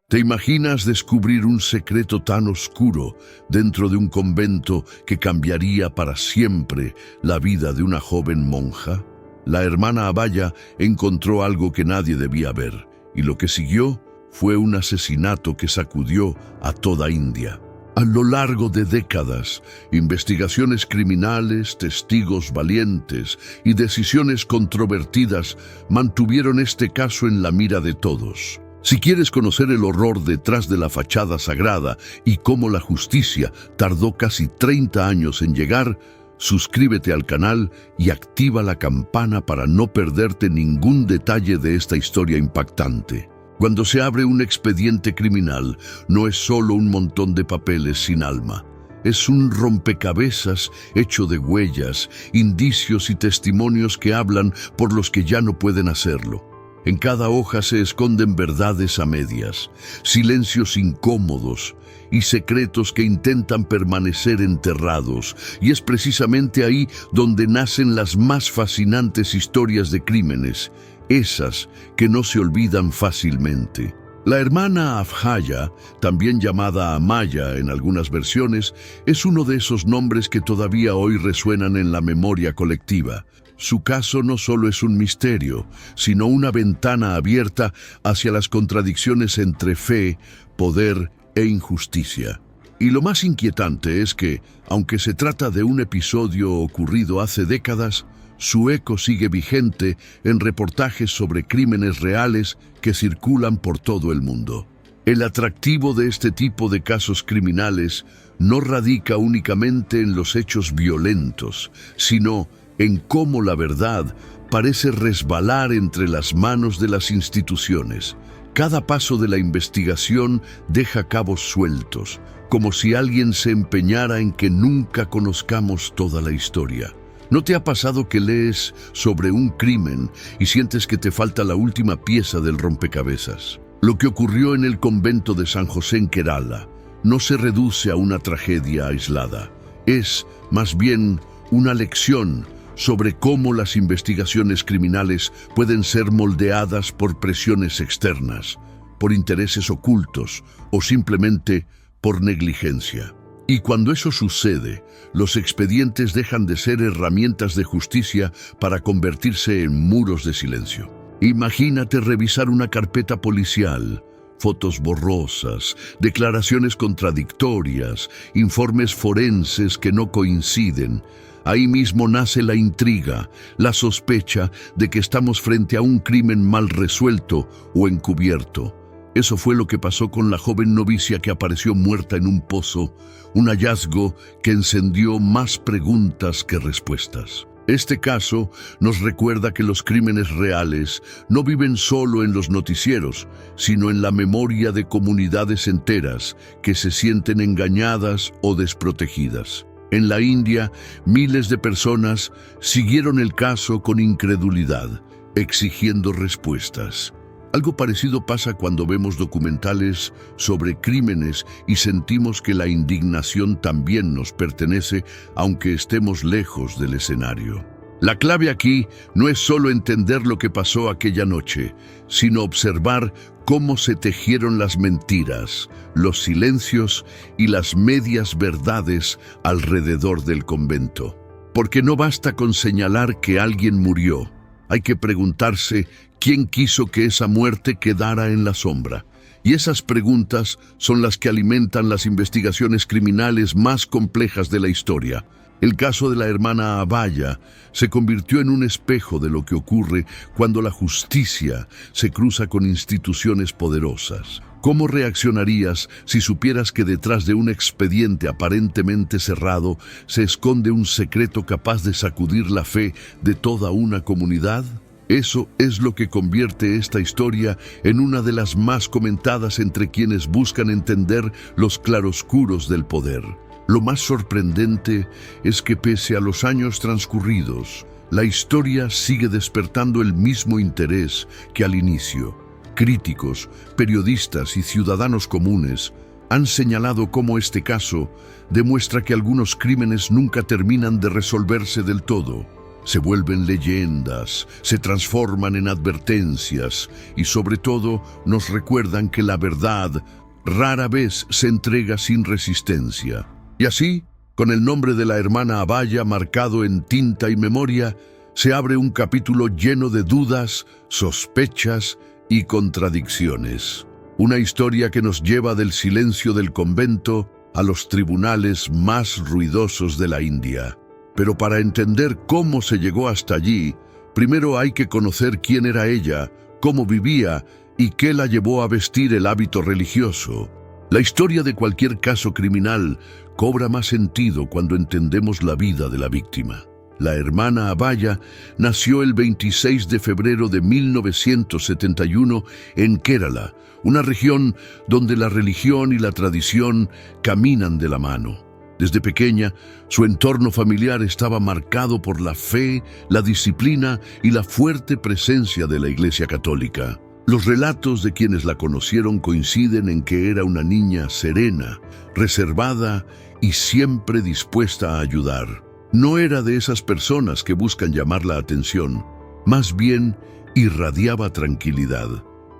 ¿Te imaginas descubrir un secreto tan oscuro dentro de un convento que cambiaría para siempre la vida de una joven monja? La hermana Abhaya encontró algo que nadie debía ver, y lo que siguió fue un asesinato que sacudió a toda India. A lo largo de décadas, investigaciones criminales, testigos valientes y decisiones controvertidas mantuvieron este caso en la mira de todos. Si quieres conocer el horror detrás de la fachada sagrada y cómo la justicia tardó casi 30 años en llegar, suscríbete al canal y activa la campana para no perderte ningún detalle de esta historia impactante. Cuando se abre un expediente criminal, no es solo un montón de papeles sin alma. Es un rompecabezas hecho de huellas, indicios y testimonios que hablan por los que ya no pueden hacerlo. En cada hoja se esconden verdades a medias, silencios incómodos y secretos que intentan permanecer enterrados. Y es precisamente ahí donde nacen las más fascinantes historias de crímenes, esas que no se olvidan fácilmente. La hermana Abhaya, también llamada Amaya en algunas versiones, es uno de esos nombres que todavía hoy resuenan en la memoria colectiva. Su caso no solo es un misterio, sino una ventana abierta hacia las contradicciones entre fe, poder e injusticia. Y lo más inquietante es que, aunque se trata de un episodio ocurrido hace décadas, su eco sigue vigente en reportajes sobre crímenes reales que circulan por todo el mundo. El atractivo de este tipo de casos criminales no radica únicamente en los hechos violentos, sino en cómo la verdad parece resbalar entre las manos de las instituciones. Cada paso de la investigación deja cabos sueltos, como si alguien se empeñara en que nunca conozcamos toda la historia. ¿No te ha pasado que lees sobre un crimen y sientes que te falta la última pieza del rompecabezas? Lo que ocurrió en el convento de San José en Kerala no se reduce a una tragedia aislada. Es, más bien, una lección sobre cómo las investigaciones criminales pueden ser moldeadas por presiones externas, por intereses ocultos o simplemente por negligencia. Y cuando eso sucede, los expedientes dejan de ser herramientas de justicia para convertirse en muros de silencio. Imagínate revisar una carpeta policial, fotos borrosas, declaraciones contradictorias, informes forenses que no coinciden. Ahí mismo nace la intriga, la sospecha de que estamos frente a un crimen mal resuelto o encubierto. Eso fue lo que pasó con la joven novicia que apareció muerta en un pozo, un hallazgo que encendió más preguntas que respuestas. Este caso nos recuerda que los crímenes reales no viven solo en los noticieros, sino en la memoria de comunidades enteras que se sienten engañadas o desprotegidas. En la India, miles de personas siguieron el caso con incredulidad, exigiendo respuestas. Algo parecido pasa cuando vemos documentales sobre crímenes y sentimos que la indignación también nos pertenece, aunque estemos lejos del escenario. La clave aquí no es solo entender lo que pasó aquella noche, sino observar cómo se tejieron las mentiras, los silencios y las medias verdades alrededor del convento. Porque no basta con señalar que alguien murió. Hay que preguntarse quién quiso que esa muerte quedara en la sombra. Y esas preguntas son las que alimentan las investigaciones criminales más complejas de la historia. El caso de la hermana Abhaya se convirtió en un espejo de lo que ocurre cuando la justicia se cruza con instituciones poderosas. ¿Cómo reaccionarías si supieras que detrás de un expediente aparentemente cerrado se esconde un secreto capaz de sacudir la fe de toda una comunidad? Eso es lo que convierte esta historia en una de las más comentadas entre quienes buscan entender los claroscuros del poder. Lo más sorprendente es que pese a los años transcurridos, la historia sigue despertando el mismo interés que al inicio. Críticos, periodistas y ciudadanos comunes han señalado cómo este caso demuestra que algunos crímenes nunca terminan de resolverse del todo. se vuelven leyendas, se transforman en advertencias y sobre todo nos recuerdan que la verdad rara vez se entrega sin resistencia. Y así, con el nombre de la hermana Abaya marcado en tinta y memoria, se abre un capítulo lleno de dudas, sospechas y contradicciones. Una historia que nos lleva del silencio del convento a los tribunales más ruidosos de la India. Pero para entender cómo se llegó hasta allí, primero hay que conocer quién era ella, cómo vivía y qué la llevó a vestir el hábito religioso. La historia de cualquier caso criminal cobra más sentido cuando entendemos la vida de la víctima. La hermana Abaya nació el 26 de febrero de 1971 en Kerala, una región donde la religión y la tradición caminan de la mano. Desde pequeña, su entorno familiar estaba marcado por la fe, la disciplina y la fuerte presencia de la Iglesia Católica. Los relatos de quienes la conocieron coinciden en que era una niña serena, reservada y siempre dispuesta a ayudar. No era de esas personas que buscan llamar la atención, más bien irradiaba tranquilidad.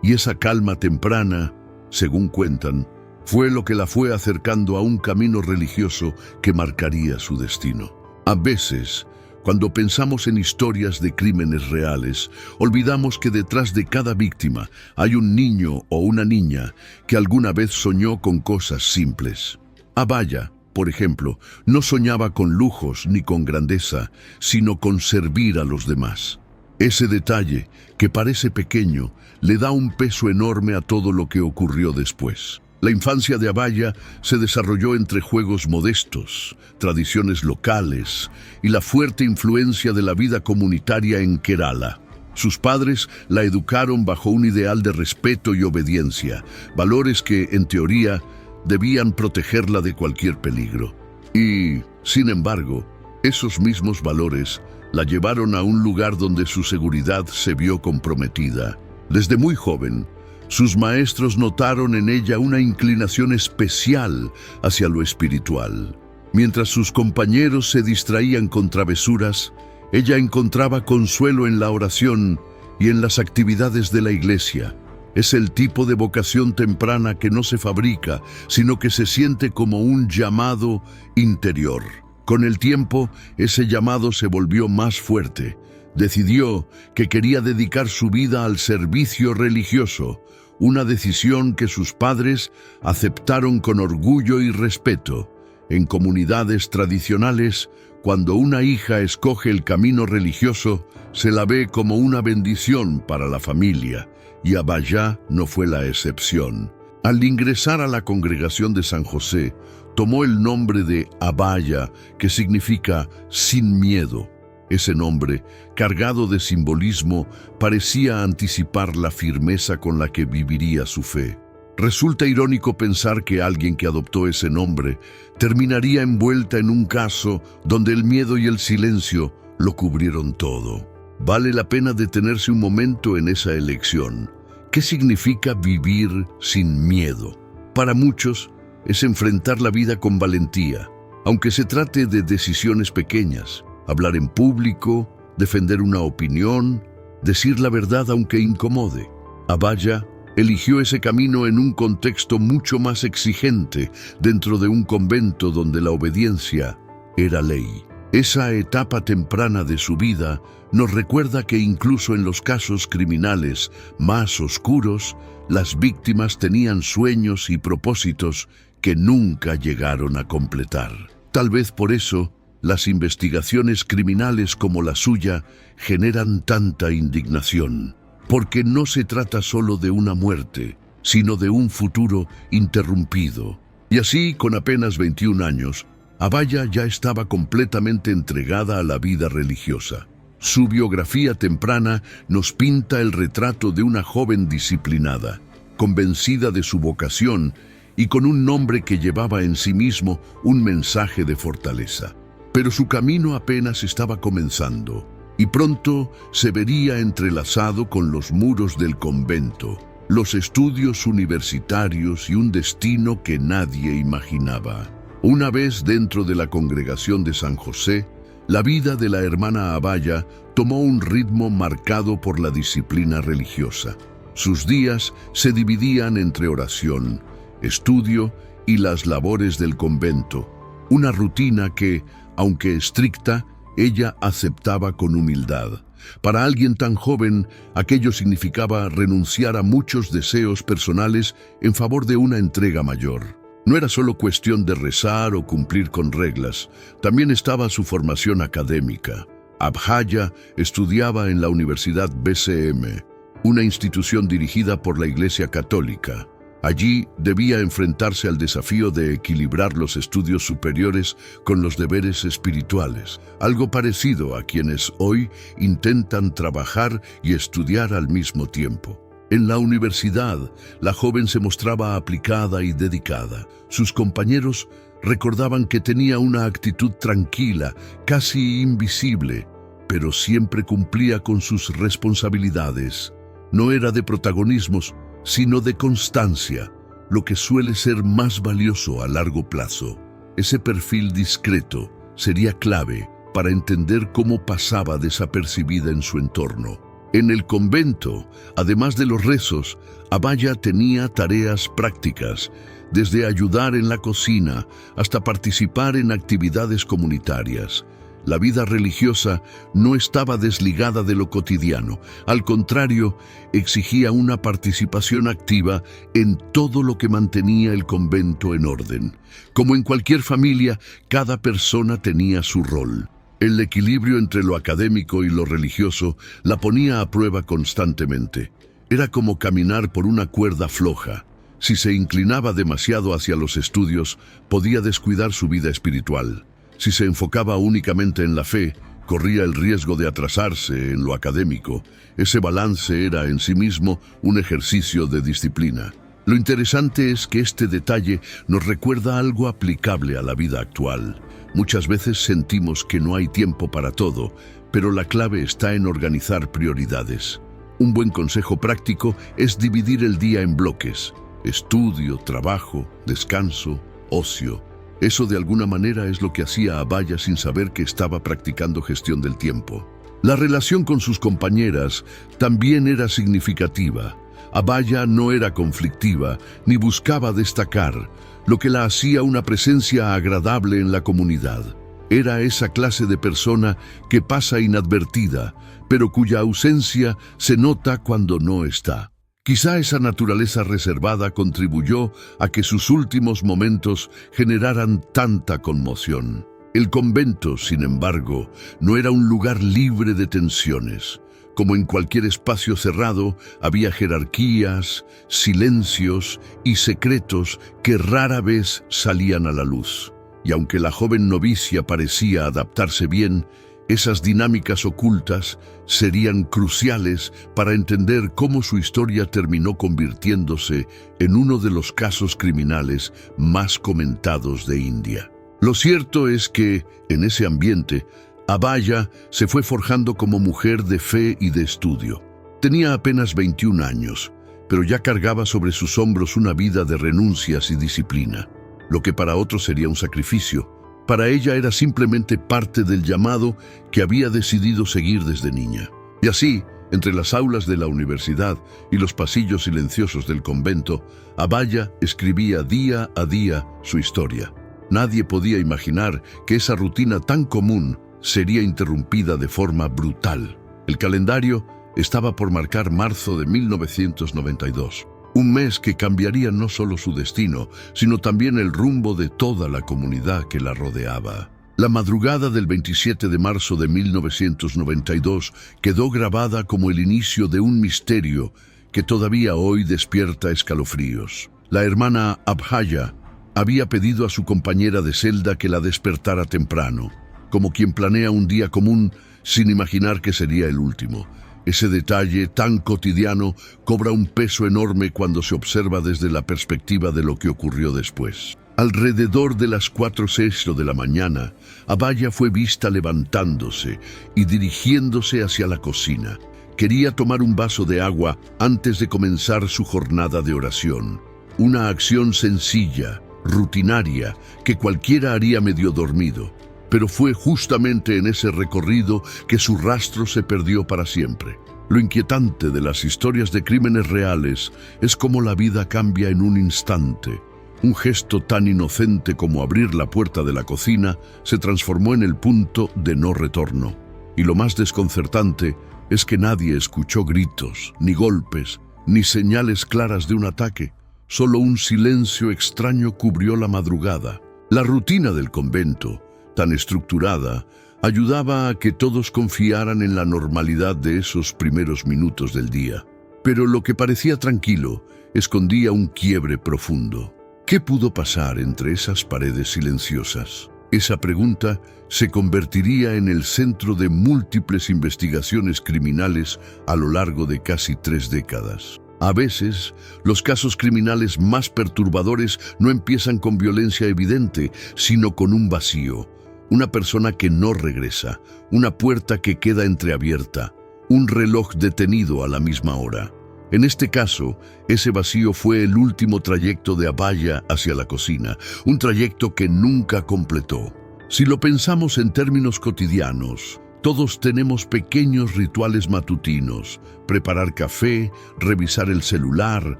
Y esa calma temprana, según cuentan, fue lo que la fue acercando a un camino religioso que marcaría su destino. A veces, cuando pensamos en historias de crímenes reales, olvidamos que detrás de cada víctima hay un niño o una niña que alguna vez soñó con cosas simples. Abaya, por ejemplo, no soñaba con lujos ni con grandeza, sino con servir a los demás. Ese detalle, que parece pequeño, le da un peso enorme a todo lo que ocurrió después. La infancia de Abaya se desarrolló entre juegos modestos, tradiciones locales y la fuerte influencia de la vida comunitaria en Kerala. Sus padres la educaron bajo un ideal de respeto y obediencia, valores que, en teoría, debían protegerla de cualquier peligro. Y, sin embargo, esos mismos valores la llevaron a un lugar donde su seguridad se vio comprometida. Desde muy joven, sus maestros notaron en ella una inclinación especial hacia lo espiritual. Mientras sus compañeros se distraían con travesuras, ella encontraba consuelo en la oración y en las actividades de la iglesia. Es el tipo de vocación temprana que no se fabrica, sino que se siente como un llamado interior. Con el tiempo, ese llamado se volvió más fuerte. Decidió que quería dedicar su vida al servicio religioso, una decisión que sus padres aceptaron con orgullo y respeto. En comunidades tradicionales, cuando una hija escoge el camino religioso, se la ve como una bendición para la familia, y Abaya no fue la excepción. Al ingresar a la congregación de San José, tomó el nombre de Abaya, que significa sin miedo. Ese nombre, cargado de simbolismo, parecía anticipar la firmeza con la que viviría su fe. Resulta irónico pensar que alguien que adoptó ese nombre terminaría envuelta en un caso donde el miedo y el silencio lo cubrieron todo. Vale la pena detenerse un momento en esa elección. ¿Qué significa vivir sin miedo? Para muchos, es enfrentar la vida con valentía, aunque se trate de decisiones pequeñas. Hablar en público, defender una opinión, decir la verdad aunque incomode. Abaya eligió ese camino en un contexto mucho más exigente, dentro de un convento donde la obediencia era ley. Esa etapa temprana de su vida nos recuerda que incluso en los casos criminales más oscuros, las víctimas tenían sueños y propósitos que nunca llegaron a completar. Tal vez por eso, las investigaciones criminales como la suya generan tanta indignación, porque no se trata solo de una muerte, sino de un futuro interrumpido. Y así, con apenas 21 años, Abaya ya estaba completamente entregada a la vida religiosa. Su biografía temprana nos pinta el retrato de una joven disciplinada, convencida de su vocación y con un nombre que llevaba en sí mismo un mensaje de fortaleza. Pero su camino apenas estaba comenzando, y pronto se vería entrelazado con los muros del convento, los estudios universitarios y un destino que nadie imaginaba. Una vez dentro de la congregación de San José, La vida de la hermana Abaya tomó un ritmo marcado por la disciplina religiosa. Sus días se dividían entre oración, estudio y las labores del convento, una rutina que, aunque estricta, ella aceptaba con humildad. Para alguien tan joven, aquello significaba renunciar a muchos deseos personales en favor de una entrega mayor. No era solo cuestión de rezar o cumplir con reglas, también estaba su formación académica. Abhaya estudiaba en la Universidad BCM, una institución dirigida por la Iglesia Católica. Allí debía enfrentarse al desafío de equilibrar los estudios superiores con los deberes espirituales, algo parecido a quienes hoy intentan trabajar y estudiar al mismo tiempo. En la universidad, la joven se mostraba aplicada y dedicada. Sus compañeros recordaban que tenía una actitud tranquila, casi invisible, pero siempre cumplía con sus responsabilidades. No era de protagonismos, sino de constancia, lo que suele ser más valioso a largo plazo. Ese perfil discreto sería clave para entender cómo pasaba desapercibida en su entorno. En el convento, además de los rezos, Abaya tenía tareas prácticas, desde ayudar en la cocina hasta participar en actividades comunitarias. La vida religiosa no estaba desligada de lo cotidiano, al contrario, exigía una participación activa en todo lo que mantenía el convento en orden. Como en cualquier familia, cada persona tenía su rol. El equilibrio entre lo académico y lo religioso la ponía a prueba constantemente. Era como caminar por una cuerda floja. Si se inclinaba demasiado hacia los estudios, podía descuidar su vida espiritual. Si se enfocaba únicamente en la fe, corría el riesgo de atrasarse en lo académico. Ese balance era en sí mismo un ejercicio de disciplina. Lo interesante es que este detalle nos recuerda algo aplicable a la vida actual. Muchas veces sentimos que no hay tiempo para todo, pero la clave está en organizar prioridades. Un buen consejo práctico es dividir el día en bloques: estudio, trabajo, descanso, ocio. Eso de alguna manera es lo que hacía Abaya sin saber que estaba practicando gestión del tiempo. La relación con sus compañeras también era significativa. Abaya no era conflictiva ni buscaba destacar, lo que la hacía una presencia agradable en la comunidad. Era esa clase de persona que pasa inadvertida, pero cuya ausencia se nota cuando no está. Quizá esa naturaleza reservada contribuyó a que sus últimos momentos generaran tanta conmoción. El convento, sin embargo, no era un lugar libre de tensiones. Como en cualquier espacio cerrado, había jerarquías, silencios y secretos que rara vez salían a la luz. Y aunque la joven novicia parecía adaptarse bien, esas dinámicas ocultas serían cruciales para entender cómo su historia terminó convirtiéndose en uno de los casos criminales más comentados de India. Lo cierto es que, en ese ambiente, Abaya se fue forjando como mujer de fe y de estudio. Tenía apenas 21 años, pero ya cargaba sobre sus hombros una vida de renuncias y disciplina. Lo que para otros sería un sacrificio, para ella era simplemente parte del llamado que había decidido seguir desde niña. Y así, entre las aulas de la universidad y los pasillos silenciosos del convento, Abaya escribía día a día su historia. Nadie podía imaginar que esa rutina tan común sería interrumpida de forma brutal. El calendario estaba por marcar marzo de 1992, un mes que cambiaría no solo su destino, sino también el rumbo de toda la comunidad que la rodeaba. La madrugada del 27 de marzo de 1992 quedó grabada como el inicio de un misterio que todavía hoy despierta escalofríos. La hermana Abhaya había pedido a su compañera de celda que la despertara temprano, como quien planea un día común sin imaginar que sería el último. Ese detalle tan cotidiano cobra un peso enorme cuando se observa desde la perspectiva de lo que ocurrió después. Alrededor de las 4:06 de la mañana, Abhaya fue vista levantándose y dirigiéndose hacia la cocina. Quería tomar un vaso de agua antes de comenzar su jornada de oración. Una acción sencilla, rutinaria, que cualquiera haría medio dormido. pero fue justamente en ese recorrido que su rastro se perdió para siempre. Lo inquietante de las historias de crímenes reales es cómo la vida cambia en un instante. Un gesto tan inocente como abrir la puerta de la cocina se transformó en el punto de no retorno. Y lo más desconcertante es que nadie escuchó gritos, ni golpes, ni señales claras de un ataque. Solo un silencio extraño cubrió la madrugada. La rutina del convento, tan estructurada, ayudaba a que todos confiaran en la normalidad de esos primeros minutos del día. Pero lo que parecía tranquilo escondía un quiebre profundo. ¿Qué pudo pasar entre esas paredes silenciosas? Esa pregunta se convertiría en el centro de múltiples investigaciones criminales a lo largo de casi 3 décadas. A veces, los casos criminales más perturbadores no empiezan con violencia evidente, sino con un vacío, una persona que no regresa, una puerta que queda entreabierta, un reloj detenido a la misma hora. En este caso, ese vacío fue el último trayecto de Abaya hacia la cocina, un trayecto que nunca completó. Si lo pensamos en términos cotidianos, todos tenemos pequeños rituales matutinos: preparar café, revisar el celular,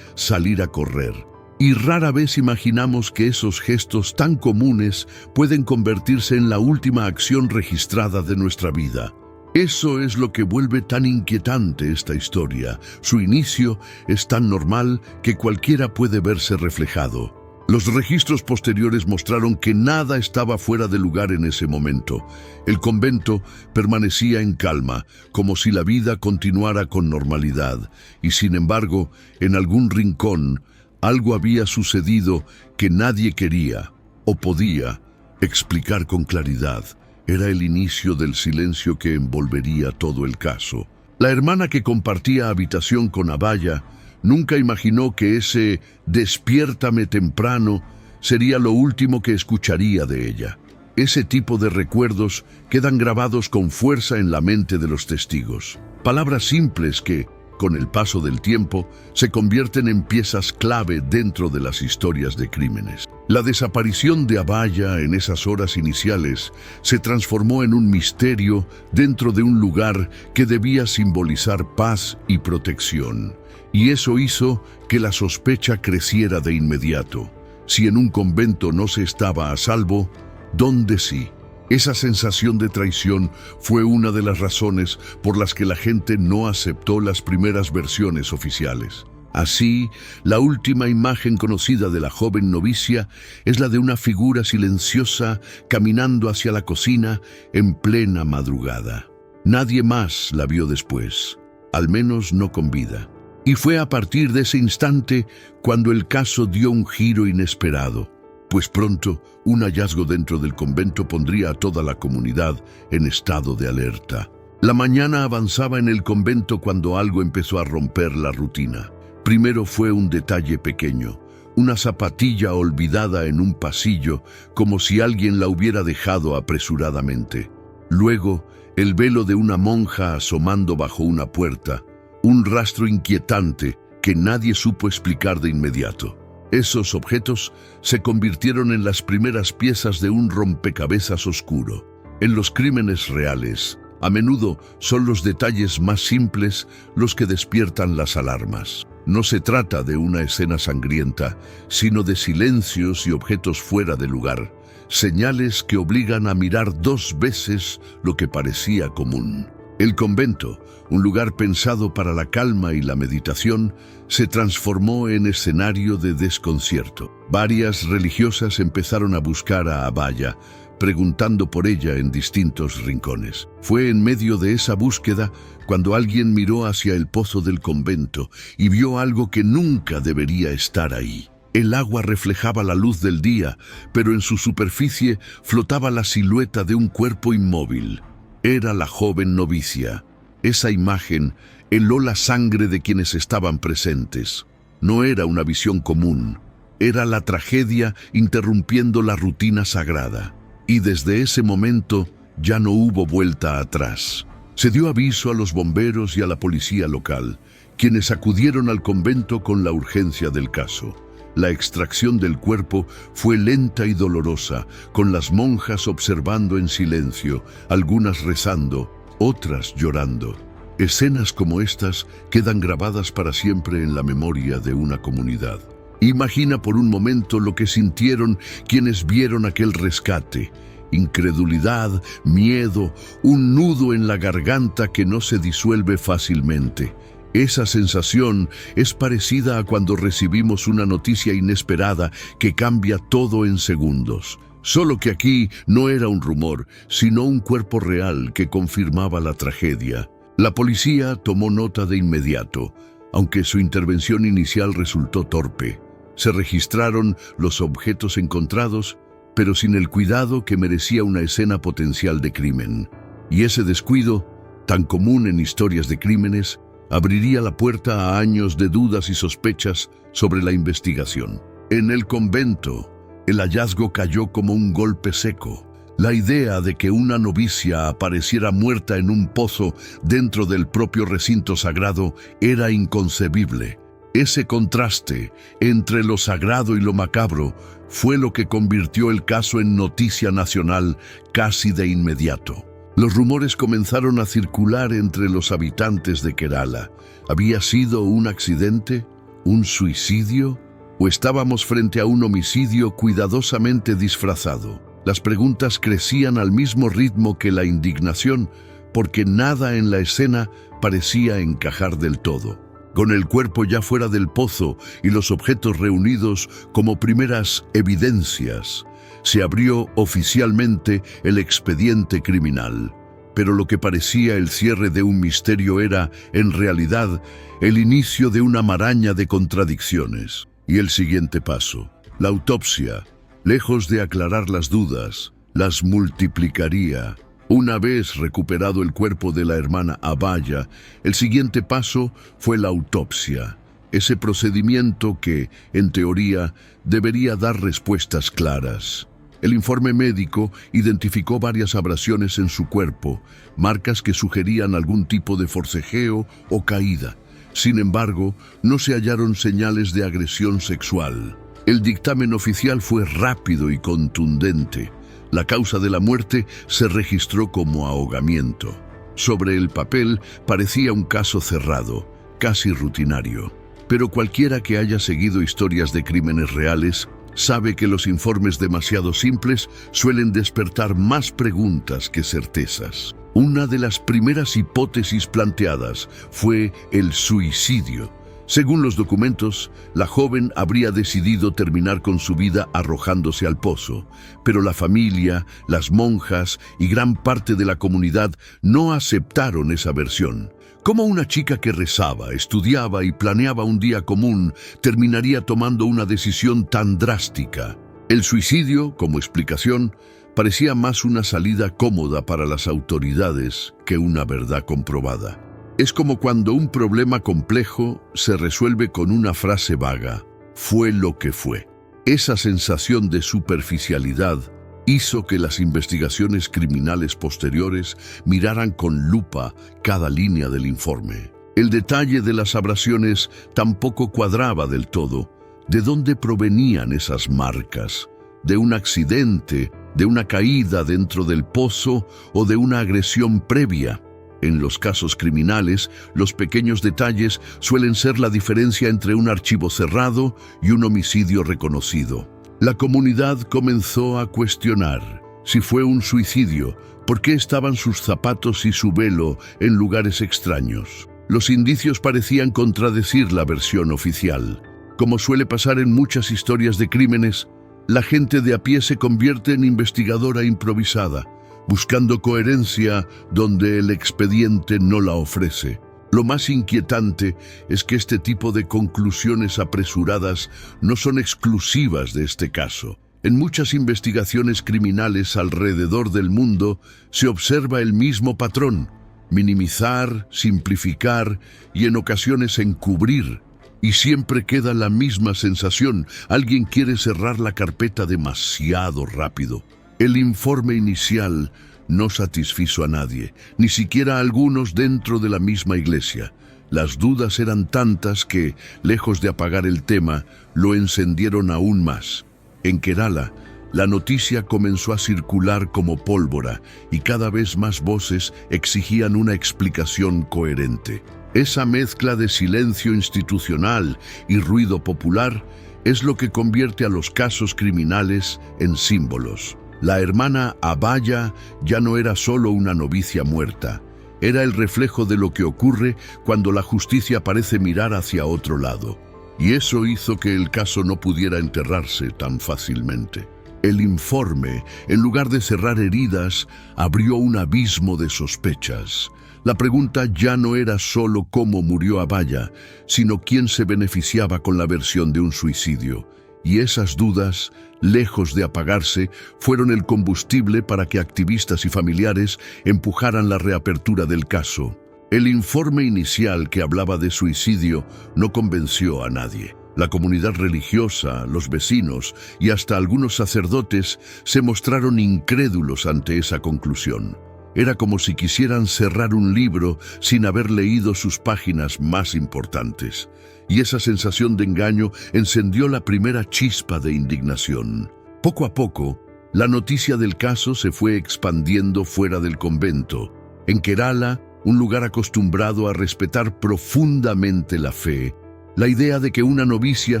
salir a correr. Y rara vez imaginamos que esos gestos tan comunes pueden convertirse en la última acción registrada de nuestra vida. Eso es lo que vuelve tan inquietante esta historia. Su inicio es tan normal que cualquiera puede verse reflejado. Los registros posteriores mostraron que nada estaba fuera de lugar en ese momento. El convento permanecía en calma, como si la vida continuara con normalidad. Y sin embargo, en algún rincón, algo había sucedido que nadie quería o podía explicar con claridad. Era el inicio del silencio que envolvería todo el caso. La hermana que compartía habitación con Abaya nunca imaginó que ese "despiértame temprano" sería lo último que escucharía de ella. Ese tipo de recuerdos quedan grabados con fuerza en la mente de los testigos. Palabras simples que, con el paso del tiempo, se convierten en piezas clave dentro de las historias de crímenes. La desaparición de Abaya en esas horas iniciales se transformó en un misterio dentro de un lugar que debía simbolizar paz y protección. Y eso hizo que la sospecha creciera de inmediato. Si en un convento no se estaba a salvo, ¿dónde sí? Esa sensación de traición fue una de las razones por las que la gente no aceptó las primeras versiones oficiales. Así, la última imagen conocida de la joven novicia es la de una figura silenciosa caminando hacia la cocina en plena madrugada. Nadie más la vio después, al menos no con vida. Y fue a partir de ese instante cuando el caso dio un giro inesperado. Pues pronto, un hallazgo dentro del convento pondría a toda la comunidad en estado de alerta. La mañana avanzaba en el convento cuando algo empezó a romper la rutina. Primero fue un detalle pequeño, una zapatilla olvidada en un pasillo, como si alguien la hubiera dejado apresuradamente. Luego, el velo de una monja asomando bajo una puerta, un rastro inquietante que nadie supo explicar de inmediato. Esos objetos se convirtieron en las primeras piezas de un rompecabezas oscuro. En los crímenes reales, a menudo son los detalles más simples los que despiertan las alarmas. No se trata de una escena sangrienta, sino de silencios y objetos fuera de lugar, señales que obligan a mirar 2 veces lo que parecía común. El convento, un lugar pensado para la calma y la meditación, se transformó en escenario de desconcierto. Varias religiosas empezaron a buscar a Abaya, preguntando por ella en distintos rincones. Fue en medio de esa búsqueda cuando alguien miró hacia el pozo del convento y vio algo que nunca debería estar ahí. El agua reflejaba la luz del día, pero en su superficie flotaba la silueta de un cuerpo inmóvil. Era la joven novicia. Esa imagen heló la sangre de quienes estaban presentes. No era una visión común, era la tragedia interrumpiendo la rutina sagrada. Y desde ese momento ya no hubo vuelta atrás. Se dio aviso a los bomberos y a la policía local, quienes acudieron al convento con la urgencia del caso. La extracción del cuerpo fue lenta y dolorosa, con las monjas observando en silencio, algunas rezando, otras llorando. Escenas como estas quedan grabadas para siempre en la memoria de una comunidad. Imagina por un momento lo que sintieron quienes vieron aquel rescate. Incredulidad, miedo, un nudo en la garganta que no se disuelve fácilmente. Esa sensación es parecida a cuando recibimos una noticia inesperada que cambia todo en segundos. Solo que aquí no era un rumor, sino un cuerpo real que confirmaba la tragedia. La policía tomó nota de inmediato, aunque su intervención inicial resultó torpe. Se registraron los objetos encontrados, pero sin el cuidado que merecía una escena potencial de crimen. Y ese descuido, tan común en historias de crímenes, abriría la puerta a años de dudas y sospechas sobre la investigación. En el convento, el hallazgo cayó como un golpe seco. La idea de que una novicia apareciera muerta en un pozo dentro del propio recinto sagrado era inconcebible. Ese contraste entre lo sagrado y lo macabro fue lo que convirtió el caso en noticia nacional casi de inmediato. Los rumores comenzaron a circular entre los habitantes de Kerala. ¿Había sido un accidente? ¿Un suicidio? ¿O estábamos frente a un homicidio cuidadosamente disfrazado? Las preguntas crecían al mismo ritmo que la indignación, porque nada en la escena parecía encajar del todo. Con el cuerpo ya fuera del pozo y los objetos reunidos como primeras evidencias, se abrió oficialmente el expediente criminal. Pero lo que parecía el cierre de un misterio era, en realidad, el inicio de una maraña de contradicciones. Y el siguiente paso, la autopsia, lejos de aclarar las dudas, las multiplicaría. Una vez recuperado el cuerpo de la hermana Abhaya, el siguiente paso fue la autopsia. Ese procedimiento que, en teoría, debería dar respuestas claras. El informe médico identificó varias abrasiones en su cuerpo, marcas que sugerían algún tipo de forcejeo o caída. Sin embargo, no se hallaron señales de agresión sexual. El dictamen oficial fue rápido y contundente. La causa de la muerte se registró como ahogamiento. Sobre el papel parecía un caso cerrado, casi rutinario. Pero cualquiera que haya seguido historias de crímenes reales sabe que los informes demasiado simples suelen despertar más preguntas que certezas. Una de las primeras hipótesis planteadas fue el suicidio. Según los documentos, la joven habría decidido terminar con su vida arrojándose al pozo, pero la familia, las monjas y gran parte de la comunidad no aceptaron esa versión. ¿Cómo una chica que rezaba, estudiaba y planeaba un día común terminaría tomando una decisión tan drástica? El suicidio, como explicación, parecía más una salida cómoda para las autoridades que una verdad comprobada. Es como cuando un problema complejo se resuelve con una frase vaga: fue lo que fue. Esa sensación de superficialidad hizo que las investigaciones criminales posteriores miraran con lupa cada línea del informe. El detalle de las abrasiones tampoco cuadraba del todo. ¿De dónde provenían esas marcas? ¿De un accidente, de una caída dentro del pozo o de una agresión previa? En los casos criminales, los pequeños detalles suelen ser la diferencia entre un archivo cerrado y un homicidio reconocido. La comunidad comenzó a cuestionar si fue un suicidio, por qué estaban sus zapatos y su velo en lugares extraños. Los indicios parecían contradecir la versión oficial. Como suele pasar en muchas historias de crímenes, la gente de a pie se convierte en investigadora improvisada, buscando coherencia donde el expediente no la ofrece. Lo más inquietante es que este tipo de conclusiones apresuradas no son exclusivas de este caso. En muchas investigaciones criminales alrededor del mundo se observa el mismo patrón: minimizar, simplificar y en ocasiones encubrir. Y siempre queda la misma sensación: alguien quiere cerrar la carpeta demasiado rápido. El informe inicial no satisfizo a nadie, ni siquiera a algunos dentro de la misma iglesia. Las dudas eran tantas que, lejos de apagar el tema, lo encendieron aún más. En Kerala, la noticia comenzó a circular como pólvora y cada vez más voces exigían una explicación coherente. Esa mezcla de silencio institucional y ruido popular es lo que convierte a los casos criminales en símbolos. La hermana Abaya ya no era solo una novicia muerta, era el reflejo de lo que ocurre cuando la justicia parece mirar hacia otro lado. Y eso hizo que el caso no pudiera enterrarse tan fácilmente. El informe, en lugar de cerrar heridas, abrió un abismo de sospechas. La pregunta ya no era solo cómo murió Abaya, sino quién se beneficiaba con la versión de un suicidio. Y esas dudas, lejos de apagarse, fueron el combustible para que activistas y familiares empujaran la reapertura del caso. El informe inicial que hablaba de suicidio no convenció a nadie. La comunidad religiosa, los vecinos y hasta algunos sacerdotes se mostraron incrédulos ante esa conclusión. Era como si quisieran cerrar un libro sin haber leído sus páginas más importantes. Y esa sensación de engaño encendió la primera chispa de indignación. Poco a poco, la noticia del caso se fue expandiendo fuera del convento. En Kerala, un lugar acostumbrado a respetar profundamente la fe, la idea de que una novicia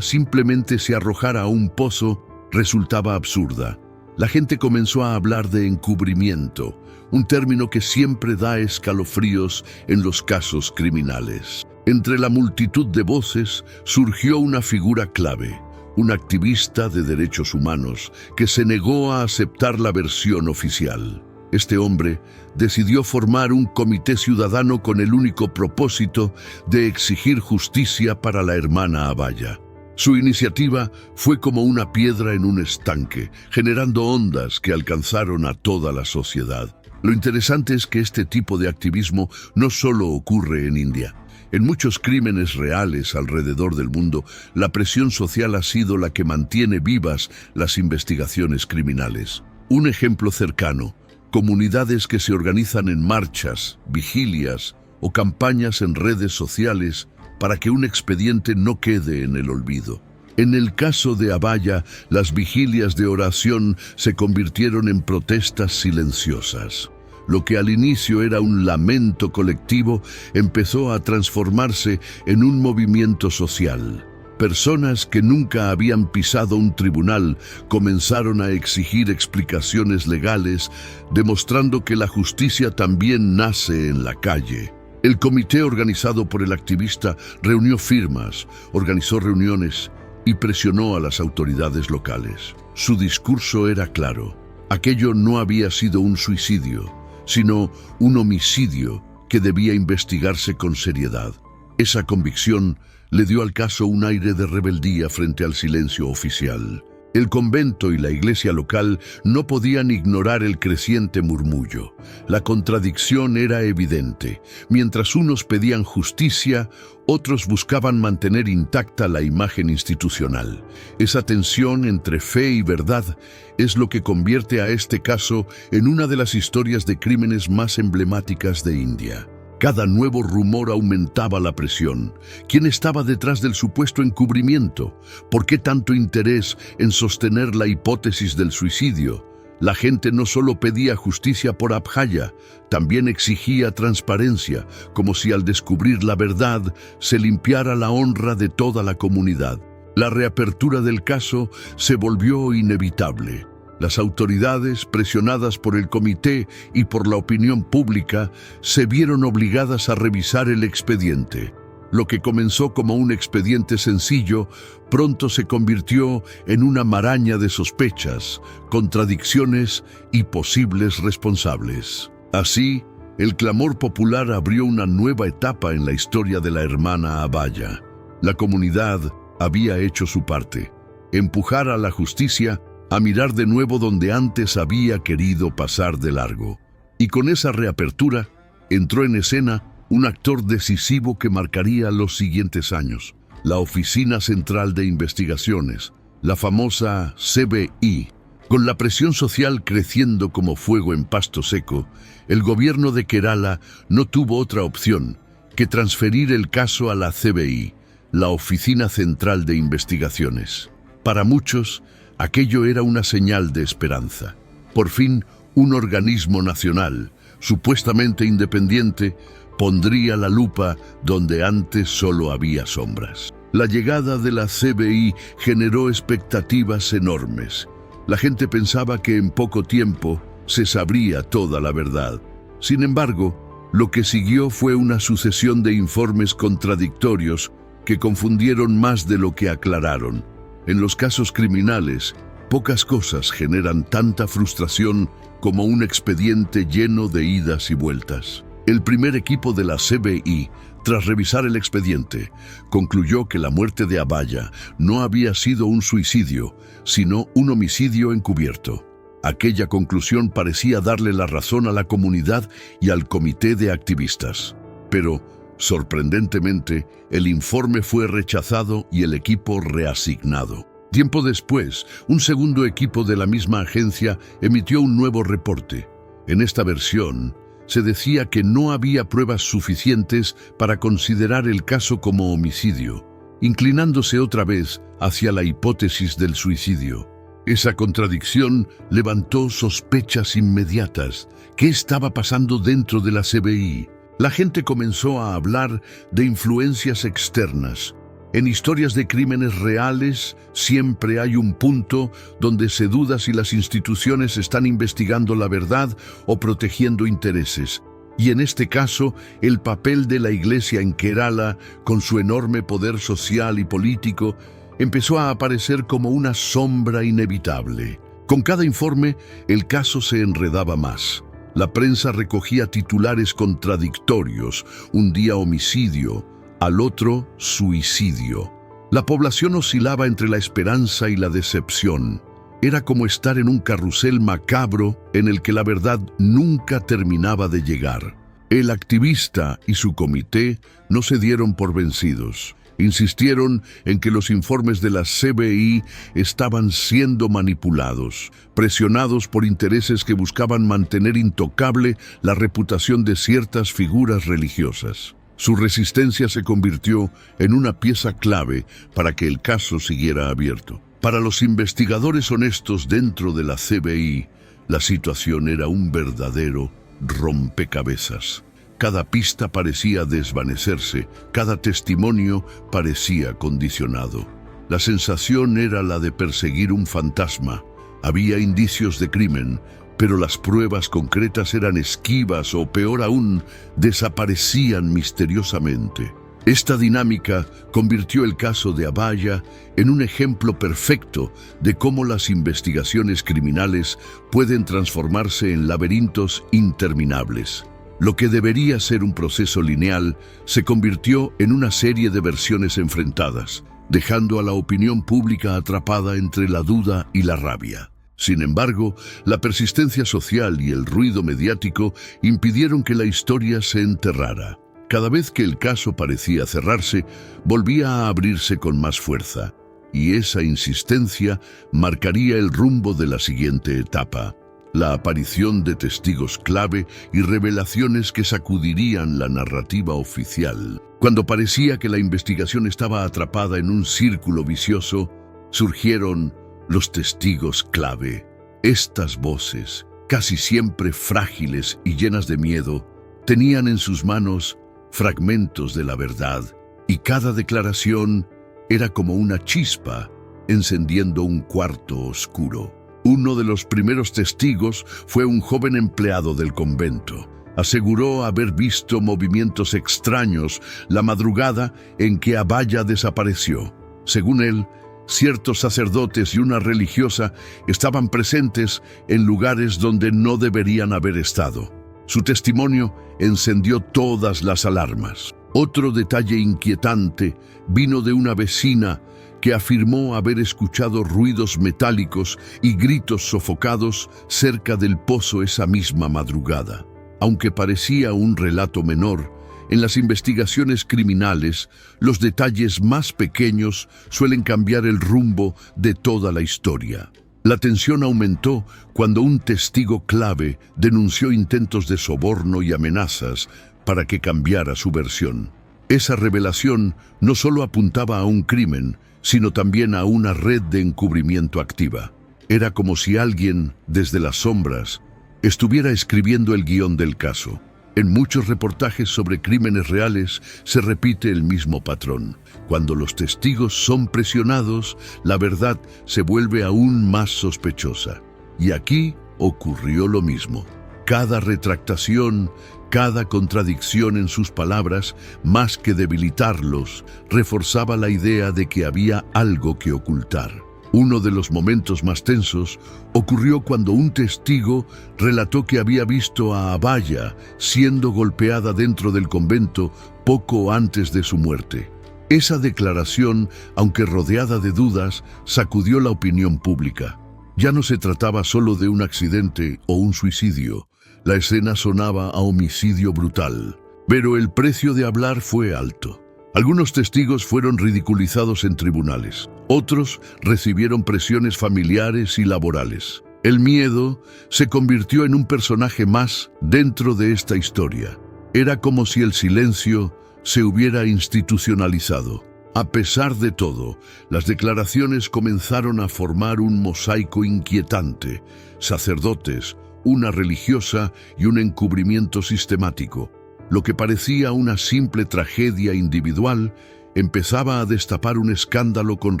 simplemente se arrojara a un pozo resultaba absurda. La gente comenzó a hablar de encubrimiento, un término que siempre da escalofríos en los casos criminales. Entre la multitud de voces surgió una figura clave, un activista de derechos humanos que se negó a aceptar la versión oficial. Este hombre decidió formar un comité ciudadano con el único propósito de exigir justicia para la hermana Abaya. Su iniciativa fue como una piedra en un estanque, generando ondas que alcanzaron a toda la sociedad. Lo interesante es que este tipo de activismo no solo ocurre en India. En muchos crímenes reales alrededor del mundo, la presión social ha sido la que mantiene vivas las investigaciones criminales. Un ejemplo cercano: comunidades que se organizan en marchas, vigilias o campañas en redes sociales para que un expediente no quede en el olvido. En el caso de Abaya, las vigilias de oración se convirtieron en protestas silenciosas. Lo que al inicio era un lamento colectivo empezó a transformarse en un movimiento social. Personas que nunca habían pisado un tribunal comenzaron a exigir explicaciones legales, demostrando que la justicia también nace en la calle. El comité organizado por el activista reunió firmas, organizó reuniones y presionó a las autoridades locales. Su discurso era claro: aquello no había sido un suicidio, sino un homicidio que debía investigarse con seriedad. Esa convicción le dio al caso un aire de rebeldía frente al silencio oficial. El convento y la iglesia local no podían ignorar el creciente murmullo. La contradicción era evidente. Mientras unos pedían justicia, otros buscaban mantener intacta la imagen institucional. Esa tensión entre fe y verdad es lo que convierte a este caso en una de las historias de crímenes más emblemáticas de India. Cada nuevo rumor aumentaba la presión. ¿Quién estaba detrás del supuesto encubrimiento? ¿Por qué tanto interés en sostener la hipótesis del suicidio? La gente no solo pedía justicia por Abhaya, también exigía transparencia, como si al descubrir la verdad se limpiara la honra de toda la comunidad. La reapertura del caso se volvió inevitable. Las autoridades, presionadas por el comité y por la opinión pública, se vieron obligadas a revisar el expediente. Lo que comenzó como un expediente sencillo, pronto se convirtió en una maraña de sospechas, contradicciones y posibles responsables. Así, el clamor popular abrió una nueva etapa en la historia de la hermana Abaya. La comunidad había hecho su parte: empujar a la justicia a mirar de nuevo donde antes había querido pasar de largo. Y con esa reapertura, entró en escena un actor decisivo que marcaría los siguientes años: la Oficina Central de Investigaciones, la famosa CBI. Con la presión social creciendo como fuego en pasto seco, el gobierno de Kerala no tuvo otra opción que transferir el caso a la CBI, la Oficina Central de Investigaciones. Para muchos, aquello era una señal de esperanza. Por fin, un organismo nacional, supuestamente independiente, pondría la lupa donde antes solo había sombras. La llegada de la CBI generó expectativas enormes. La gente pensaba que en poco tiempo se sabría toda la verdad. Sin embargo, lo que siguió fue una sucesión de informes contradictorios que confundieron más de lo que aclararon. En los casos criminales, pocas cosas generan tanta frustración como un expediente lleno de idas y vueltas. El primer equipo de la CBI, tras revisar el expediente, concluyó que la muerte de Abaya no había sido un suicidio, sino un homicidio encubierto. Aquella conclusión parecía darle la razón a la comunidad y al comité de activistas. Pero, sorprendentemente, el informe fue rechazado y el equipo reasignado. Tiempo después, un segundo equipo de la misma agencia emitió un nuevo reporte. En esta versión, se decía que no había pruebas suficientes para considerar el caso como homicidio, inclinándose otra vez hacia la hipótesis del suicidio. Esa contradicción levantó sospechas inmediatas. ¿Qué estaba pasando dentro de la CBI? La gente comenzó a hablar de influencias externas. En historias de crímenes reales, siempre hay un punto donde se duda si las instituciones están investigando la verdad o protegiendo intereses. Y en este caso, el papel de la Iglesia en Kerala, con su enorme poder social y político, empezó a aparecer como una sombra inevitable. Con cada informe, el caso se enredaba más. La prensa recogía titulares contradictorios: un día homicidio, al otro suicidio. La población oscilaba entre la esperanza y la decepción. Era como estar en un carrusel macabro en el que la verdad nunca terminaba de llegar. El activista y su comité no se dieron por vencidos. Insistieron en que los informes de la CBI estaban siendo manipulados, presionados por intereses que buscaban mantener intocable la reputación de ciertas figuras religiosas. Su resistencia se convirtió en una pieza clave para que el caso siguiera abierto. Para los investigadores honestos dentro de la CBI, la situación era un verdadero rompecabezas. Cada pista parecía desvanecerse, cada testimonio parecía condicionado. La sensación era la de perseguir un fantasma. Había indicios de crimen, pero las pruebas concretas eran esquivas o, peor aún, desaparecían misteriosamente. Esta dinámica convirtió el caso de Abaya en un ejemplo perfecto de cómo las investigaciones criminales pueden transformarse en laberintos interminables. Lo que debería ser un proceso lineal se convirtió en una serie de versiones enfrentadas, dejando a la opinión pública atrapada entre la duda y la rabia. Sin embargo, la persistencia social y el ruido mediático impidieron que la historia se enterrara. Cada vez que el caso parecía cerrarse, volvía a abrirse con más fuerza, y esa insistencia marcaría el rumbo de la siguiente etapa: la aparición de testigos clave y revelaciones que sacudirían la narrativa oficial. Cuando parecía que la investigación estaba atrapada en un círculo vicioso, surgieron los testigos clave. Estas voces, casi siempre frágiles y llenas de miedo, tenían en sus manos fragmentos de la verdad, y cada declaración era como una chispa encendiendo un cuarto oscuro. Uno de los primeros testigos fue un joven empleado del convento. Aseguró haber visto movimientos extraños la madrugada en que Abaya desapareció. Según él, ciertos sacerdotes y una religiosa estaban presentes en lugares donde no deberían haber estado. Su testimonio encendió todas las alarmas. Otro detalle inquietante vino de una vecina que afirmó haber escuchado ruidos metálicos y gritos sofocados cerca del pozo esa misma madrugada. Aunque parecía un relato menor, en las investigaciones criminales, los detalles más pequeños suelen cambiar el rumbo de toda la historia. La tensión aumentó cuando un testigo clave denunció intentos de soborno y amenazas para que cambiara su versión. Esa revelación no solo apuntaba a un crimen, sino también a una red de encubrimiento activa. Era como si alguien, desde las sombras, estuviera escribiendo el guión del caso. En muchos reportajes sobre crímenes reales se repite el mismo patrón. Cuando los testigos son presionados, la verdad se vuelve aún más sospechosa. Y aquí ocurrió lo mismo. Cada retractación, cada contradicción en sus palabras, más que debilitarlos, reforzaba la idea de que había algo que ocultar. Uno de los momentos más tensos ocurrió cuando un testigo relató que había visto a Abaya siendo golpeada dentro del convento poco antes de su muerte. Esa declaración, aunque rodeada de dudas, sacudió la opinión pública. Ya no se trataba solo de un accidente o un suicidio. La escena sonaba a homicidio brutal, pero el precio de hablar fue alto. Algunos testigos fueron ridiculizados en tribunales, otros recibieron presiones familiares y laborales. El miedo se convirtió en un personaje más dentro de esta historia. Era como si el silencio se hubiera institucionalizado. A pesar de todo, las declaraciones comenzaron a formar un mosaico inquietante: sacerdotes, una religiosa y un encubrimiento sistemático. Lo que parecía una simple tragedia individual empezaba a destapar un escándalo con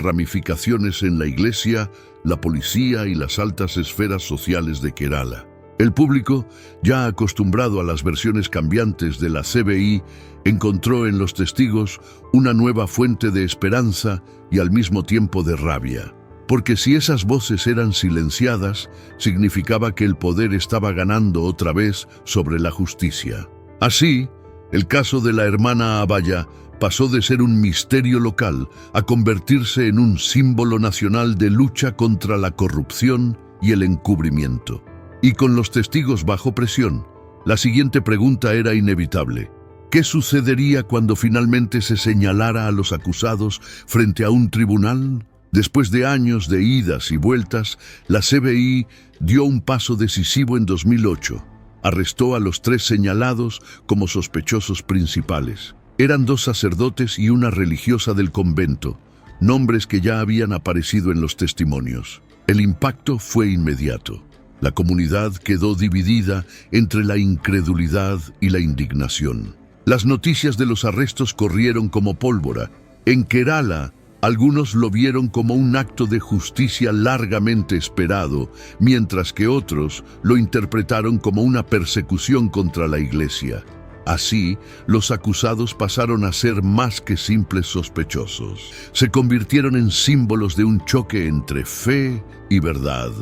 ramificaciones en la iglesia, la policía y las altas esferas sociales de Kerala. El público, ya acostumbrado a las versiones cambiantes de la CBI, encontró en los testigos una nueva fuente de esperanza y al mismo tiempo de rabia. Porque si esas voces eran silenciadas, significaba que el poder estaba ganando otra vez sobre la justicia. Así, el caso de la hermana Abaya pasó de ser un misterio local a convertirse en un símbolo nacional de lucha contra la corrupción y el encubrimiento. Y con los testigos bajo presión, la siguiente pregunta era inevitable: ¿qué sucedería cuando finalmente se señalara a los acusados frente a un tribunal? Después de años de idas y vueltas, la CBI dio un paso decisivo en 2008. Arrestó a los 3 señalados como sospechosos principales. Eran 2 sacerdotes y una religiosa del convento, nombres que ya habían aparecido en los testimonios. El impacto fue inmediato. La comunidad quedó dividida entre la incredulidad y la indignación. Las noticias de los arrestos corrieron como pólvora. En Kerala, algunos lo vieron como un acto de justicia largamente esperado, mientras que otros lo interpretaron como una persecución contra la iglesia. Así, los acusados pasaron a ser más que simples sospechosos. Se convirtieron en símbolos de un choque entre fe y verdad.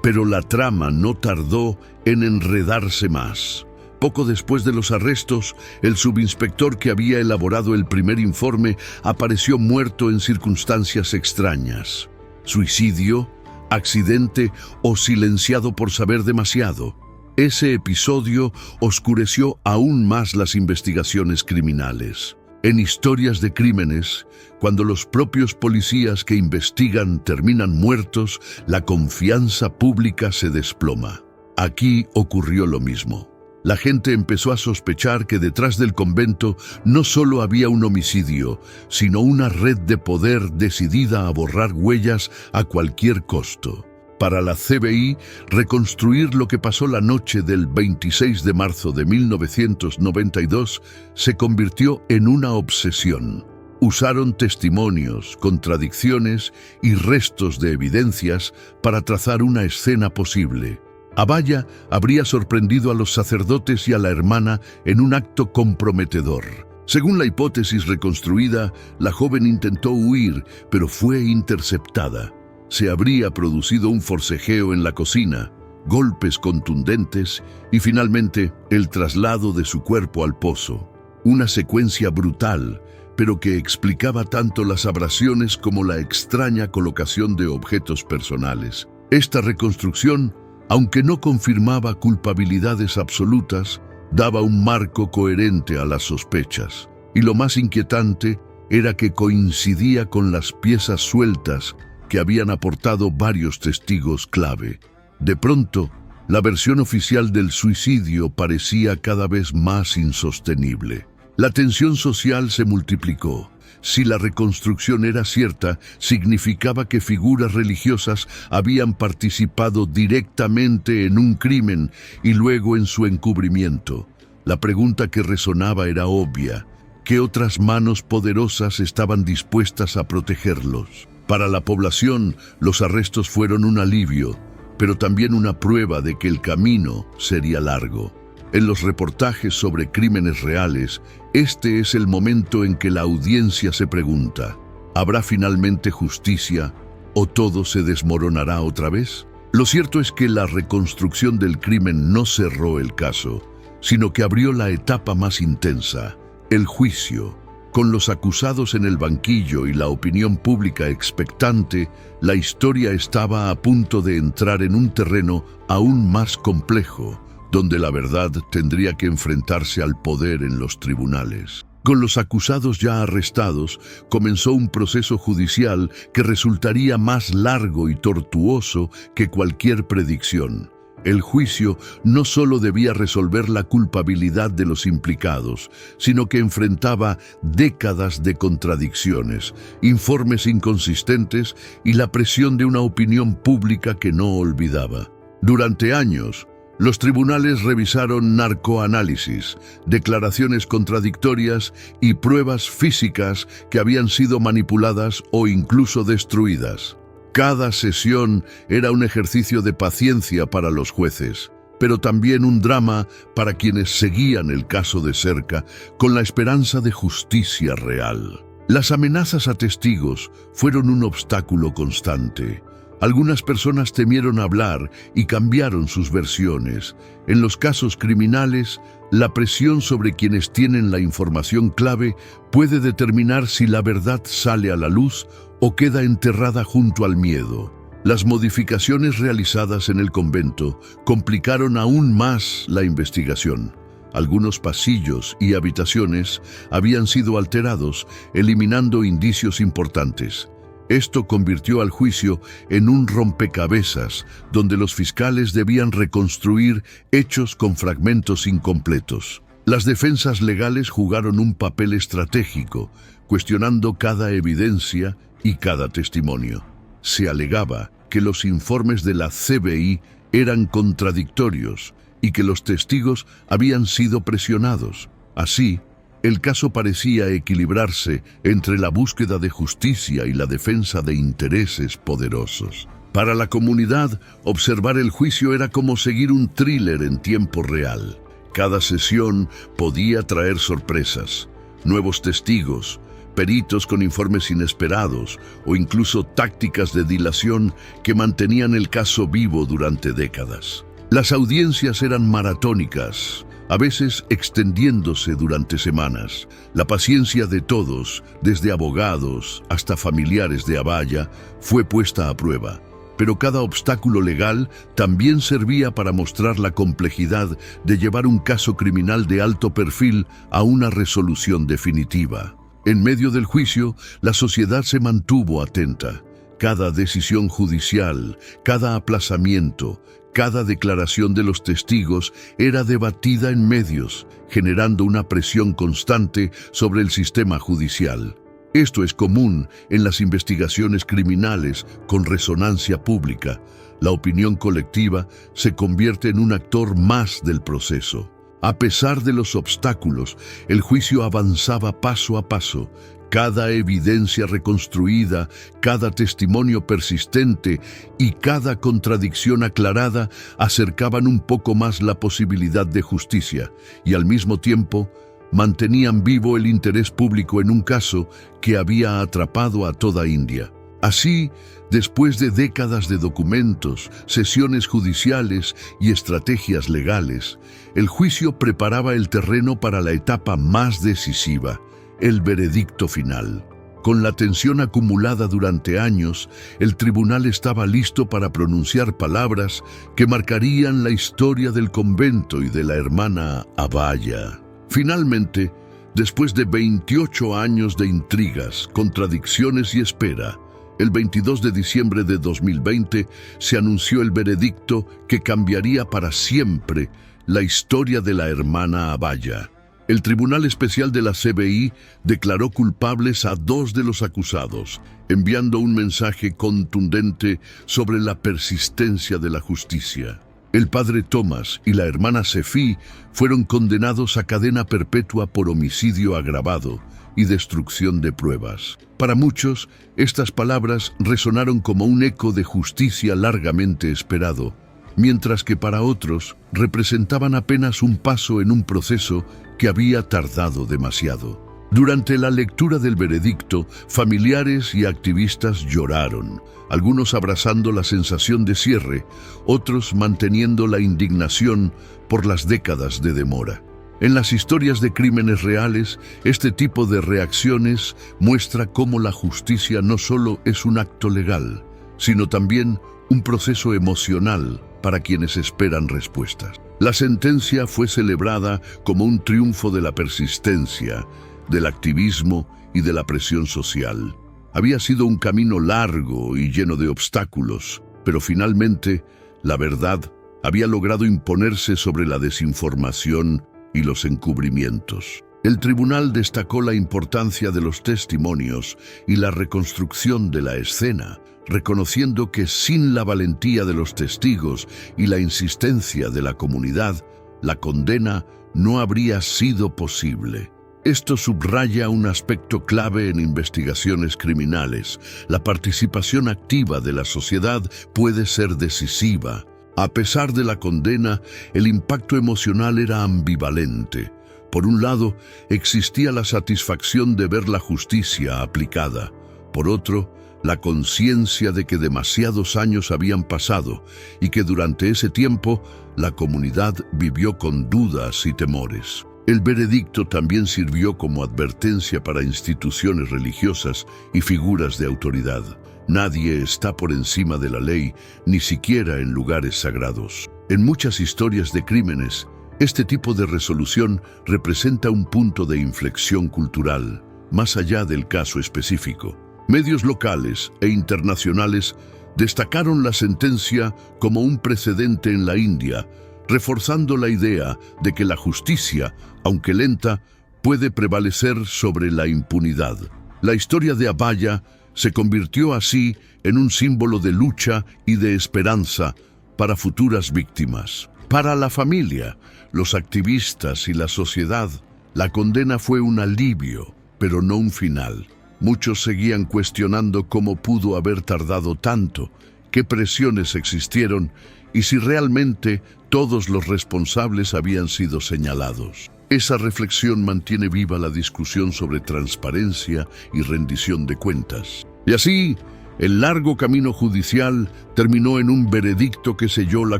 Pero la trama no tardó en enredarse más. Poco después de los arrestos, el subinspector que había elaborado el primer informe apareció muerto en circunstancias extrañas. ¿Suicidio, accidente o silenciado por saber demasiado? Ese episodio oscureció aún más las investigaciones criminales. En historias de crímenes, cuando los propios policías que investigan terminan muertos, la confianza pública se desploma. Aquí ocurrió lo mismo. La gente empezó a sospechar que detrás del convento no solo había un homicidio, sino una red de poder decidida a borrar huellas a cualquier costo. Para la CBI, reconstruir lo que pasó la noche del 26 de marzo de 1992 se convirtió en una obsesión. Usaron testimonios, contradicciones y restos de evidencias para trazar una escena posible. Abaya habría sorprendido a los sacerdotes y a la hermana en un acto comprometedor. Según la hipótesis reconstruida, la joven intentó huir, pero fue interceptada. Se habría producido un forcejeo en la cocina, golpes contundentes y finalmente el traslado de su cuerpo al pozo. Una secuencia brutal, pero que explicaba tanto las abrasiones como la extraña colocación de objetos personales. Esta reconstrucción, aunque no confirmaba culpabilidades absolutas, daba un marco coherente a las sospechas. Y lo más inquietante era que coincidía con las piezas sueltas que habían aportado varios testigos clave. De pronto, La versión oficial del suicidio parecía cada vez más insostenible. La tensión social se multiplicó. Si la reconstrucción era cierta, significaba que figuras religiosas habían participado directamente en un crimen y luego en su encubrimiento. La pregunta que resonaba era obvia. ¿Qué otras manos poderosas estaban dispuestas a protegerlos? Para la población, los arrestos fueron un alivio, pero también una prueba de que el camino sería largo. En los reportajes sobre crímenes reales, este es el momento en que la audiencia se pregunta: ¿habrá finalmente justicia o todo se desmoronará otra vez? Lo cierto es que la reconstrucción del crimen no cerró el caso, sino que abrió la etapa más intensa, el juicio. Con los acusados en el banquillo y la opinión pública expectante, la historia estaba a punto de entrar en un terreno aún más complejo, donde la verdad tendría que enfrentarse al poder en los tribunales. Con los acusados ya arrestados, comenzó un proceso judicial que resultaría más largo y tortuoso que cualquier predicción. El juicio no solo debía resolver la culpabilidad de los implicados, sino que enfrentaba décadas de contradicciones, informes inconsistentes y la presión de una opinión pública que no olvidaba. Durante años, los tribunales revisaron narcoanálisis, declaraciones contradictorias y pruebas físicas que habían sido manipuladas o incluso destruidas. Cada sesión era un ejercicio de paciencia para los jueces, pero también un drama para quienes seguían el caso de cerca con la esperanza de justicia real. Las amenazas a testigos fueron un obstáculo constante. Algunas personas temieron hablar y cambiaron sus versiones. En los casos criminales, la presión sobre quienes tienen la información clave puede determinar si la verdad sale a la luz o queda enterrada junto al miedo. Las modificaciones realizadas en el convento complicaron aún más la investigación. Algunos pasillos y habitaciones habían sido alterados, eliminando indicios importantes. Esto convirtió al juicio en un rompecabezas, donde los fiscales debían reconstruir hechos con fragmentos incompletos. Las defensas legales jugaron un papel estratégico, cuestionando cada evidencia y cada testimonio. Se alegaba que los informes de la CBI eran contradictorios y que los testigos habían sido presionados. Así, el caso parecía equilibrarse entre la búsqueda de justicia y la defensa de intereses poderosos. Para la comunidad, observar el juicio era como seguir un thriller en tiempo real. Cada sesión podía traer sorpresas, nuevos testigos, peritos con informes inesperados o incluso tácticas de dilación que mantenían el caso vivo durante décadas. Las audiencias eran maratónicas, a veces extendiéndose durante semanas. La paciencia de todos, desde abogados hasta familiares de Abaya, fue puesta a prueba. Pero cada obstáculo legal también servía para mostrar la complejidad de llevar un caso criminal de alto perfil a una resolución definitiva. En medio del juicio, la sociedad se mantuvo atenta. Cada decisión judicial, cada aplazamiento, cada declaración de los testigos era debatida en medios, generando una presión constante sobre el sistema judicial. Esto es común en las investigaciones criminales con resonancia pública. La opinión colectiva se convierte en un actor más del proceso. A pesar de los obstáculos, el juicio avanzaba paso a paso. Cada evidencia reconstruida, cada testimonio persistente y cada contradicción aclarada acercaban un poco más la posibilidad de justicia y al mismo tiempo mantenían vivo el interés público en un caso que había atrapado a toda India. Así, después de décadas de documentos, sesiones judiciales y estrategias legales, el juicio preparaba el terreno para la etapa más decisiva, el veredicto final. Con la tensión acumulada durante años, el tribunal estaba listo para pronunciar palabras que marcarían la historia del convento y de la hermana Abaya. Finalmente, después de 28 años de intrigas, contradicciones y espera, El 22 de diciembre de 2020 se anunció el veredicto que cambiaría para siempre la historia de la hermana Abaya. El Tribunal Especial de la CBI declaró culpables a 2 de los acusados, enviando un mensaje contundente sobre la persistencia de la justicia. El padre Thomas y la hermana Sefi fueron condenados a cadena perpetua por homicidio agravado y destrucción de pruebas. Para muchos, estas palabras resonaron como un eco de justicia largamente esperado, mientras que para otros representaban apenas un paso en un proceso que había tardado demasiado. Durante la lectura del veredicto, familiares y activistas lloraron, algunos abrazando la sensación de cierre, otros manteniendo la indignación por las décadas de demora. En las historias de crímenes reales, este tipo de reacciones muestra cómo la justicia no solo es un acto legal, sino también un proceso emocional para quienes esperan respuestas. La sentencia fue celebrada como un triunfo de la persistencia, del activismo y de la presión social. Había sido un camino largo y lleno de obstáculos, pero finalmente la verdad había logrado imponerse sobre la desinformación y los encubrimientos. El tribunal destacó la importancia de los testimonios y la reconstrucción de la escena, reconociendo que sin la valentía de los testigos y la insistencia de la comunidad, la condena no habría sido posible. Esto subraya un aspecto clave en investigaciones criminales. La participación activa de la sociedad puede ser decisiva. A pesar de la condena, el impacto emocional era ambivalente. Por un lado, existía la satisfacción de ver la justicia aplicada. Por otro, la conciencia de que demasiados años habían pasado y que durante ese tiempo la comunidad vivió con dudas y temores. El veredicto también sirvió como advertencia para instituciones religiosas y figuras de autoridad. Nadie está por encima de la ley, ni siquiera en lugares sagrados. En muchas historias de crímenes, este tipo de resolución representa un punto de inflexión cultural, más allá del caso específico. Medios locales e internacionales destacaron la sentencia como un precedente en la India, reforzando la idea de que la justicia, aunque lenta, puede prevalecer sobre la impunidad. La historia de Abaya se convirtió así en un símbolo de lucha y de esperanza para futuras víctimas. Para la familia, los activistas y la sociedad, la condena fue un alivio, pero no un final. Muchos seguían cuestionando cómo pudo haber tardado tanto, qué presiones existieron y si realmente todos los responsables habían sido señalados. Esa reflexión mantiene viva la discusión sobre transparencia y rendición de cuentas. Y así, el largo camino judicial terminó en un veredicto que selló la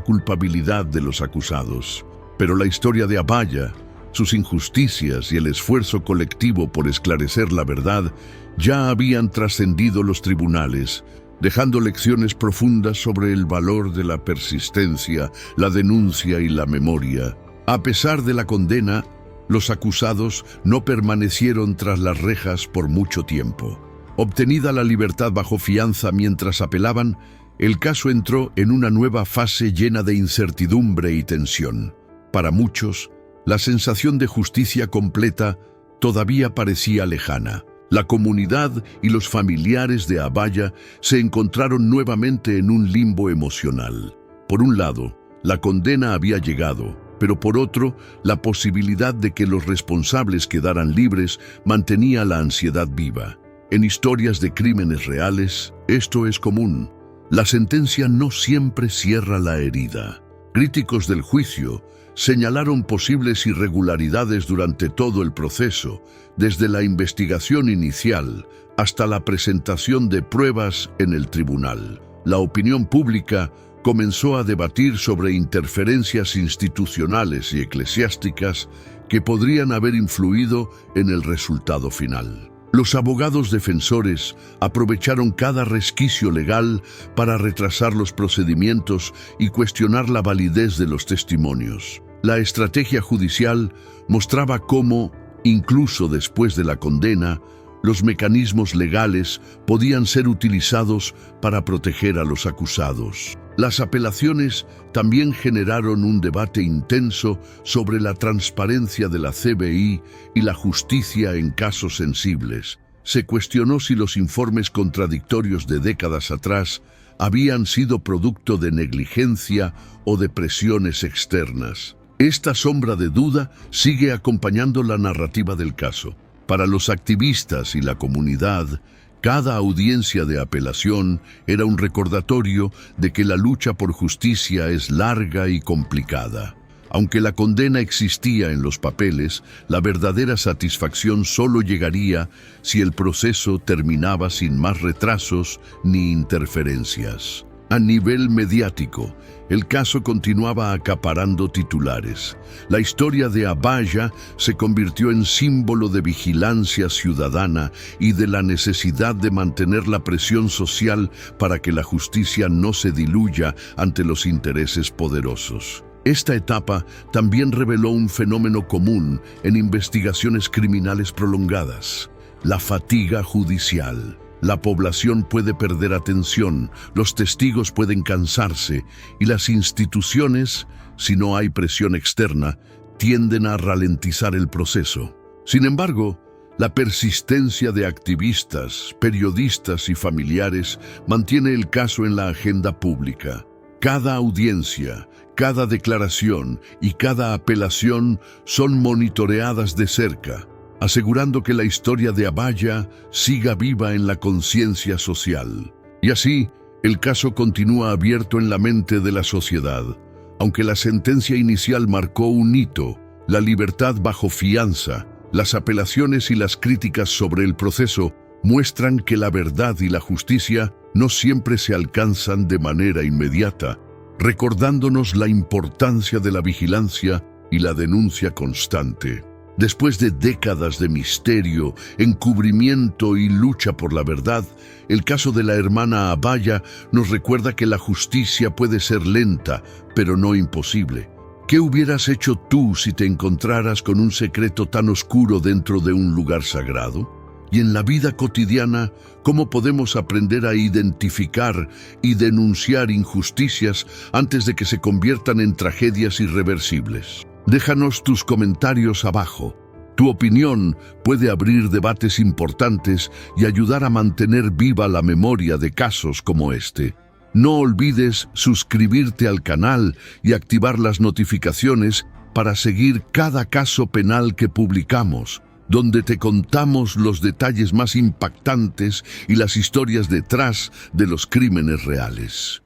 culpabilidad de los acusados. Pero la historia de Abaya, sus injusticias y el esfuerzo colectivo por esclarecer la verdad ya habían trascendido los tribunales, dejando lecciones profundas sobre el valor de la persistencia, la denuncia y la memoria. A pesar de la condena, los acusados no permanecieron tras las rejas por mucho tiempo. Obtenida la libertad bajo fianza mientras apelaban, el caso entró en una nueva fase llena de incertidumbre y tensión. Para muchos, la sensación de justicia completa todavía parecía lejana. La comunidad y los familiares de Abaya se encontraron nuevamente en un limbo emocional. Por un lado, la condena había llegado, pero por otro, la posibilidad de que los responsables quedaran libres mantenía la ansiedad viva. En historias de crímenes reales, esto es común. La sentencia no siempre cierra la herida. Críticos del juicio señalaron posibles irregularidades durante todo el proceso, desde la investigación inicial hasta la presentación de pruebas en el tribunal. La opinión pública comenzó a debatir sobre interferencias institucionales y eclesiásticas que podrían haber influido en el resultado final. Los abogados defensores aprovecharon cada resquicio legal para retrasar los procedimientos y cuestionar la validez de los testimonios. La estrategia judicial mostraba cómo, incluso después de la condena, los mecanismos legales podían ser utilizados para proteger a los acusados. Las apelaciones también generaron un debate intenso sobre la transparencia de la CBI y la justicia en casos sensibles. Se cuestionó si los informes contradictorios de décadas atrás habían sido producto de negligencia o de presiones externas. Esta sombra de duda sigue acompañando la narrativa del caso. Para los activistas y la comunidad, cada audiencia de apelación era un recordatorio de que la lucha por justicia es larga y complicada. Aunque la condena existía en los papeles, la verdadera satisfacción solo llegaría si el proceso terminaba sin más retrasos ni interferencias. A nivel mediático, el caso continuaba acaparando titulares. La historia de Abaya se convirtió en símbolo de vigilancia ciudadana y de la necesidad de mantener la presión social para que la justicia no se diluya ante los intereses poderosos. Esta etapa también reveló un fenómeno común en investigaciones criminales prolongadas: la fatiga judicial. La población puede perder atención, los testigos pueden cansarse y las instituciones, si no hay presión externa, tienden a ralentizar el proceso. Sin embargo, la persistencia de activistas, periodistas y familiares mantiene el caso en la agenda pública. Cada audiencia, cada declaración y cada apelación son monitoreadas de cerca, asegurando que la historia de Abaya siga viva en la conciencia social. Y así, el caso continúa abierto en la mente de la sociedad. Aunque la sentencia inicial marcó un hito, la libertad bajo fianza, las apelaciones y las críticas sobre el proceso muestran que la verdad y la justicia no siempre se alcanzan de manera inmediata, recordándonos la importancia de la vigilancia y la denuncia constante. Después de décadas de misterio, encubrimiento y lucha por la verdad, el caso de la hermana Abaya nos recuerda que la justicia puede ser lenta, pero no imposible. ¿Qué hubieras hecho tú si te encontraras con un secreto tan oscuro dentro de un lugar sagrado? Y en la vida cotidiana, ¿cómo podemos aprender a identificar y denunciar injusticias antes de que se conviertan en tragedias irreversibles? Déjanos tus comentarios abajo. Tu opinión puede abrir debates importantes y ayudar a mantener viva la memoria de casos como este. No olvides suscribirte al canal y activar las notificaciones para seguir cada caso penal que publicamos, donde te contamos los detalles más impactantes y las historias detrás de los crímenes reales.